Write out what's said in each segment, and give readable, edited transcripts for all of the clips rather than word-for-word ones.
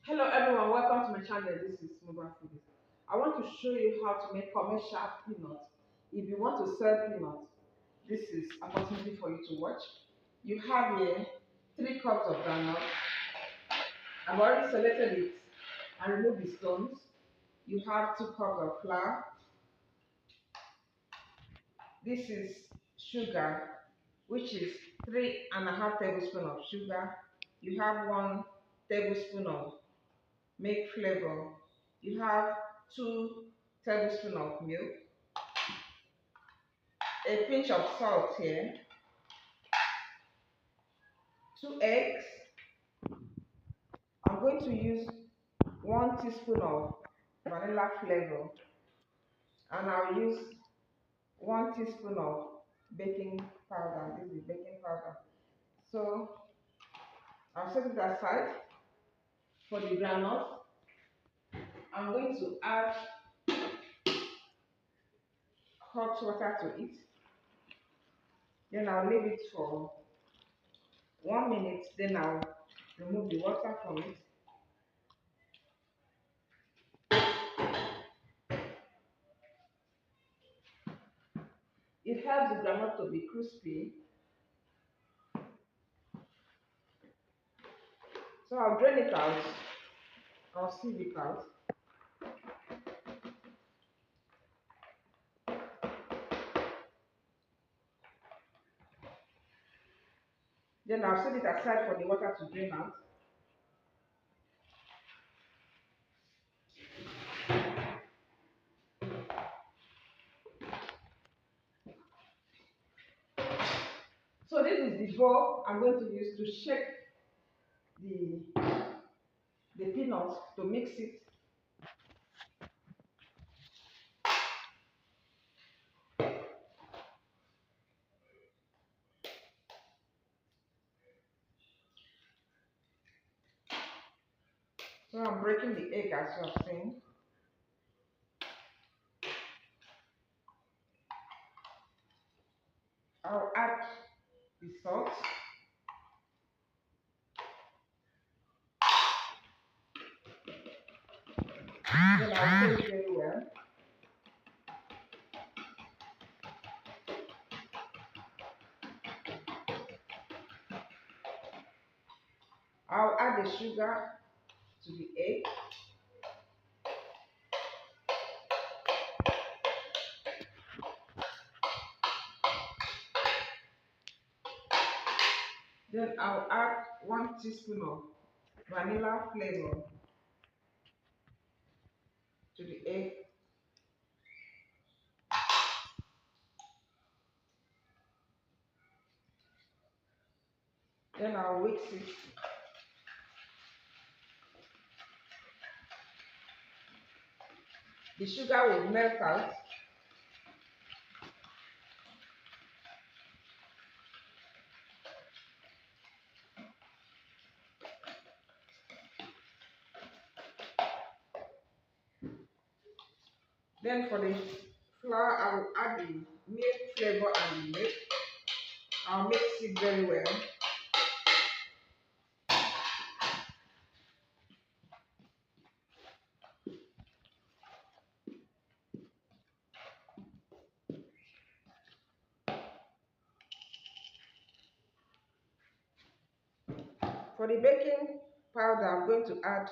Hello everyone, welcome to my channel. This is MOVA. I want to show you how to make commercial peanuts. If you want to sell peanuts, this is opportunity for you to watch. You have here 3 cups of granite. I've already selected it and removed the stones. You have 2 cups of flour. This is sugar, which is 3.5 tablespoons of sugar. You have 1 tablespoon of milk flavor. You have 2 tablespoons of milk, a pinch of salt here, 2 eggs. I'm going to use 1 teaspoon of vanilla flavor, and I'll use 1 teaspoon of baking powder. This is baking powder. So I'll set it aside. For the granite, I'm going to add hot water to it. Then I'll leave it for 1 minute. Then I'll remove the water from it. It helps the granite to be crispy. So I'll drain it out. I'll sieve it out. Then I'll set it aside for the water to drain out. So this is the bowl I'm going to use to shake the peanuts to mix it. So I'm breaking the egg as you have seen. I'll add the salt. Then I'll stir it very well. I'll add the sugar to the egg. Then I'll add 1 teaspoon of vanilla flavor to the egg. Then I'll mix it. The sugar will melt out. Then for the flour, I will add the milk flavor and the milk. I'll mix it very well. For the baking powder, I'm going to add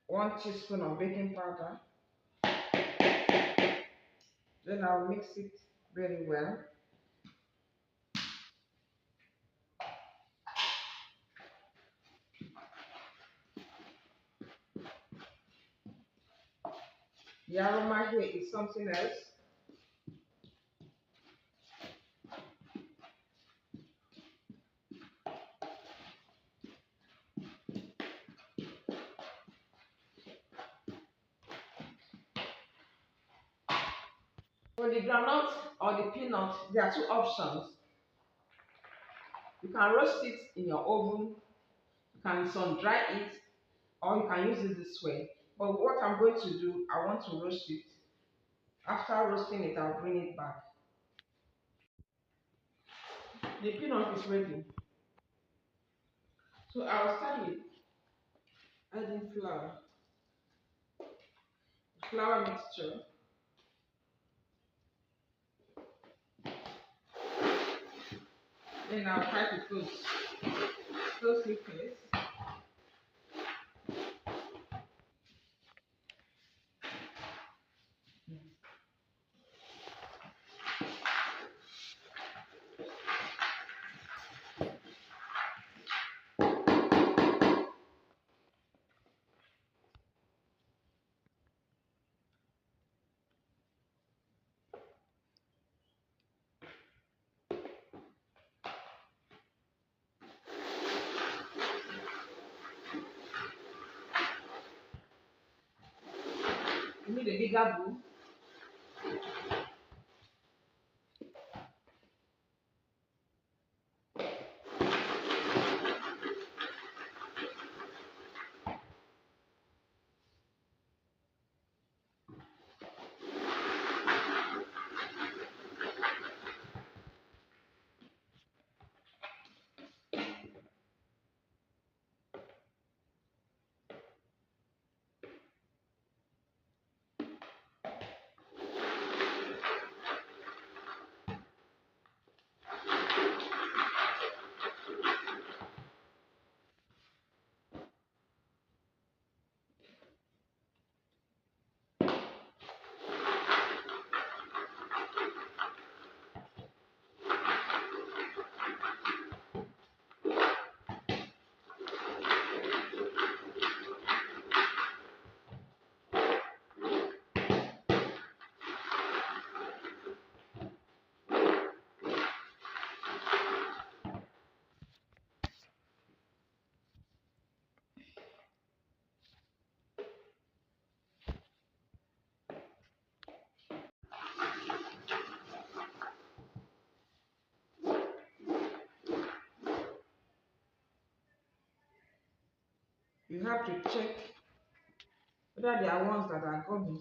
1 teaspoon of baking powder. Then I'll mix it very well. The aroma here is something else. For the groundnut or the peanut, there are 2 options. You can roast it in your oven, you can sun dry it, or you can use it this way. But what I'm going to do, I want to roast it. After roasting it, I'll bring it back. The peanut is ready. So I'll start with flour mixture. Then I'll try to closely place. You need a bigger bowl. You have to check whether there are ones that are gummy.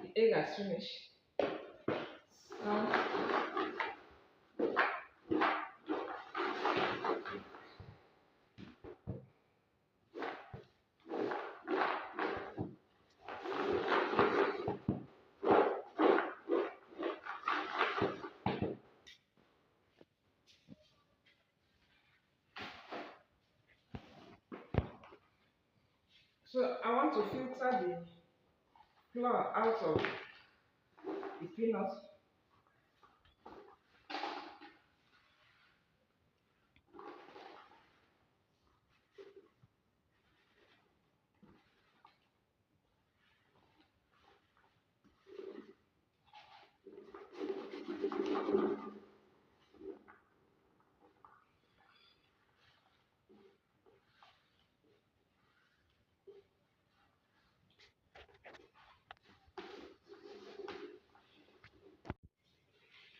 The egg has finished. So I want to filter the flour out of the peanut.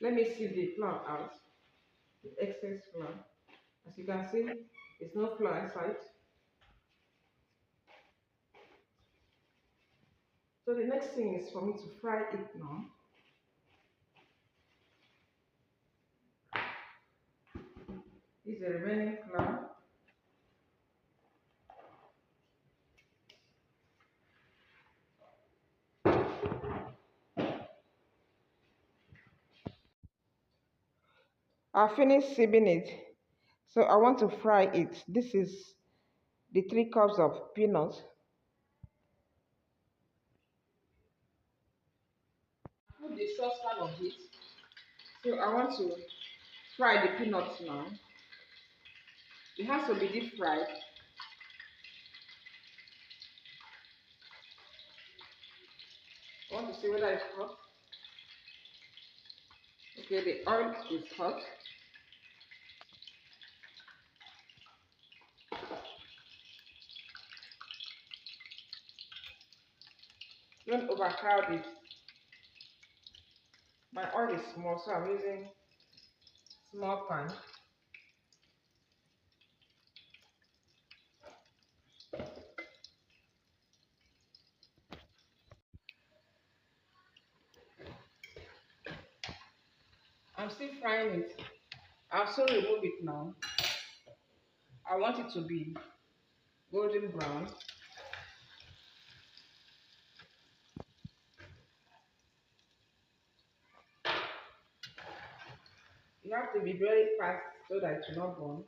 Let me sieve the flour out, the excess flour. As you can see, there's no flour inside. So the next thing is for me to fry it now. This is the remaining flour. I finished sieving it, so I want to fry it. This is the 3 cups of peanuts. Put the saucepan on heat. So I want to fry the peanuts now. It has to be deep fried. I want to see whether it's hot. Okay, the oil is hot. Don't overcrowd it. My oil is small, so I'm using small pan. still frying it. I'll still remove it now. I want it to be golden brown. You have to be very fast so that it will not burn.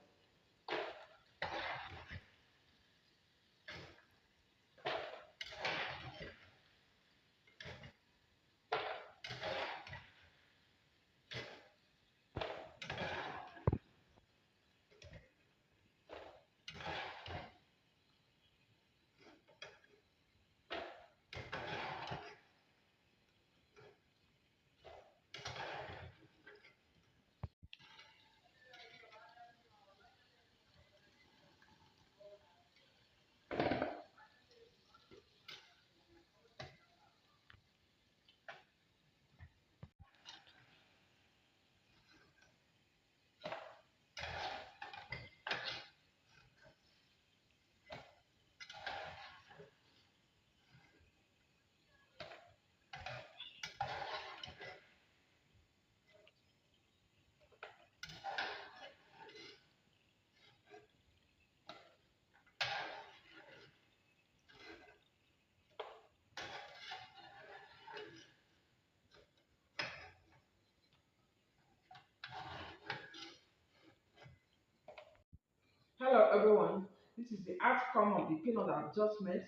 Hello everyone. This is the outcome of the peanut I've just made,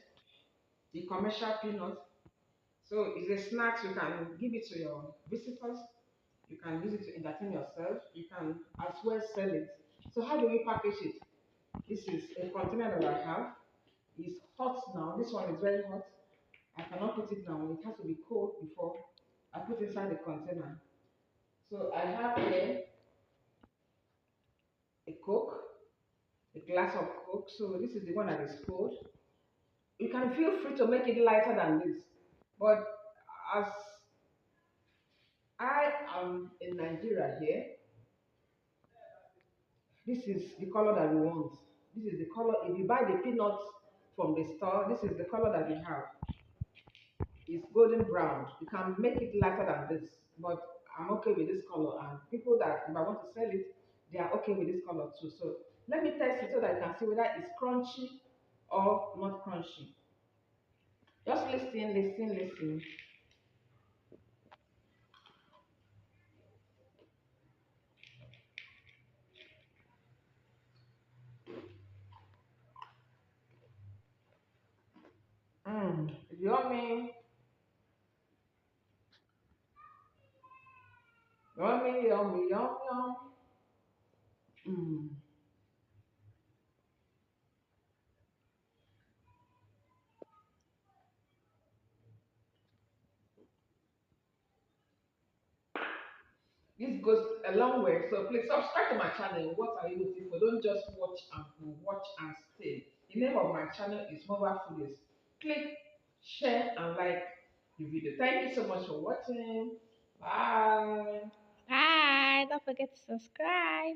the commercial peanut. So it's a snack, you can give it to your visitors, you can use it to entertain yourself, you can as well sell it. So how do we package it? This is a container that I have. It's hot now. This one is very hot. I cannot put it now. It has to be cold before I put inside the container. So I have here a Coke, a glass of Coke. So this is the one that is cold. You can feel free to make it lighter than this. But as I am in Nigeria here, this is the color that we want. This is the color. If you buy the peanuts from the store, this is the color that we have. It's golden brown. You can make it lighter than this, but I'm okay with this color. And people that if I want to sell it, they are okay with this color too. So let me test it so that you can see whether it's crunchy or not crunchy. Just listen, listen, listen. Mmm, yummy, yummy, yummy, yum, yum. Mmm. This goes a long way. So please subscribe to my channel. What are you waiting for? Don't just watch and go, watch and stay. The name of my channel is MOVA Foodies. Click, share, and like the video. Thank you so much for watching. Bye. Bye. Don't forget to subscribe.